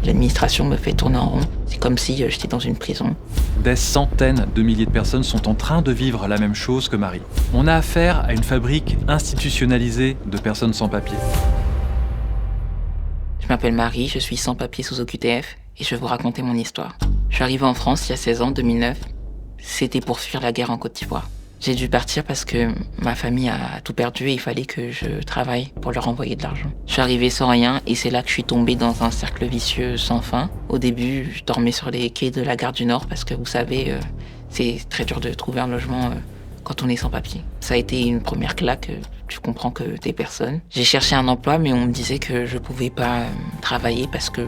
L'administration me fait tourner en rond. C'est comme si j'étais dans une prison. Des centaines de milliers de personnes sont en train de vivre la même chose que Marie. On a affaire à une fabrique institutionnalisée de personnes sans papier. Je m'appelle Marie, je suis sans papier sous OQTF et je vais vous raconter mon histoire. Je suis arrivée en France il y a 16 ans, 2009. C'était pour fuir la guerre en Côte d'Ivoire. J'ai dû partir parce que ma famille a tout perdu et il fallait que je travaille pour leur envoyer de l'argent. Je suis arrivée sans rien et c'est là que je suis tombée dans un cercle vicieux sans fin. Au début, je dormais sur les quais de la gare du Nord parce que vous savez, c'est très dur de trouver un logement quand on est sans papier. Ça a été une première claque, tu comprends que t'es personne. J'ai cherché un emploi mais on me disait que je pouvais pas travailler parce que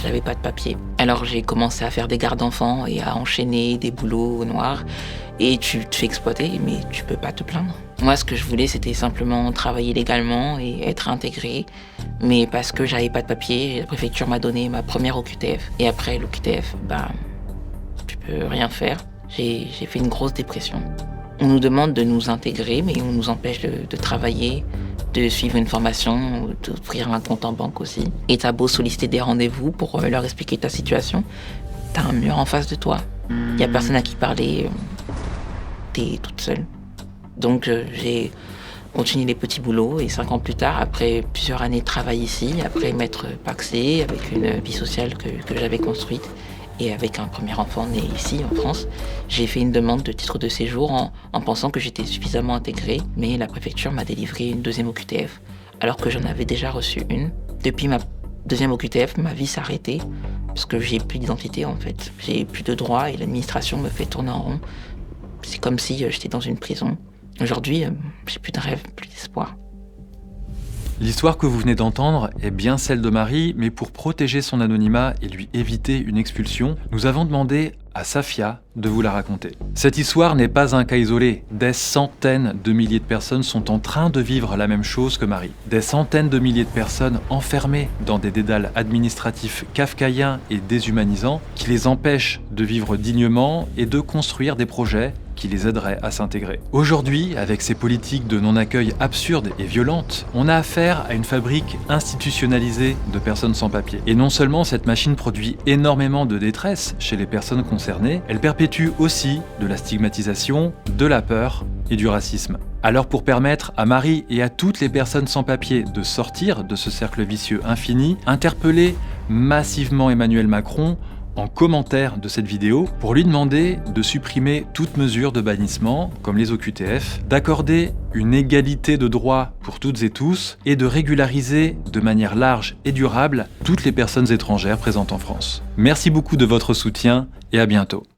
j'avais pas de papier. Alors j'ai commencé à faire des gardes d'enfants et à enchaîner des boulots au noir. Et tu te fais exploiter, mais tu peux pas te plaindre. Moi, ce que je voulais, c'était simplement travailler légalement et être intégré. Mais parce que j'avais pas de papier, la préfecture m'a donné ma première OQTF. Et après l'OQTF, tu peux rien faire. J'ai fait une grosse dépression. On nous demande de nous intégrer, mais on nous empêche de travailler, de suivre une formation, d'ouvrir un compte en banque aussi. Et t'as beau solliciter des rendez-vous pour leur expliquer ta situation, t'as un mur en face de toi. Y a personne à qui parler. T'es toute seule. Donc j'ai continué les petits boulots et 5 ans plus tard, après plusieurs années de travail ici, après m'être pacsée avec une vie sociale que j'avais construite et avec un premier enfant né ici en France, j'ai fait une demande de titre de séjour en pensant que j'étais suffisamment intégrée, mais la préfecture m'a délivré une deuxième OQTF alors que j'en avais déjà reçu une. Depuis ma deuxième OQTF, ma vie s'est arrêtée parce que j'ai plus d'identité en fait. J'ai plus de droits et l'administration me fait tourner en rond. C'est comme si j'étais dans une prison. Aujourd'hui, j'ai plus de rêve, plus d'espoir. L'histoire que vous venez d'entendre est bien celle de Marie, mais pour protéger son anonymat et lui éviter une expulsion, nous avons demandé à Safia de vous la raconter. Cette histoire n'est pas un cas isolé. Des centaines de milliers de personnes sont en train de vivre la même chose que Marie. Des centaines de milliers de personnes enfermées dans des dédales administratifs kafkaïens et déshumanisants qui les empêchent de vivre dignement et de construire des projets qui les aideraient à s'intégrer. Aujourd'hui, avec ces politiques de non-accueil absurdes et violentes, on a affaire à une fabrique institutionnalisée de personnes sans papier. Et non seulement cette machine produit énormément de détresse chez les personnes concernées, elle perpétue aussi de la stigmatisation, de la peur et du racisme. Alors pour permettre à Marie et à toutes les personnes sans papier de sortir de ce cercle vicieux infini, interpellez massivement Emmanuel Macron en commentaire de cette vidéo pour lui demander de supprimer toute mesure de bannissement, comme les OQTF, d'accorder une égalité de droits pour toutes et tous et de régulariser de manière large et durable toutes les personnes étrangères présentes en France. Merci beaucoup de votre soutien et à bientôt.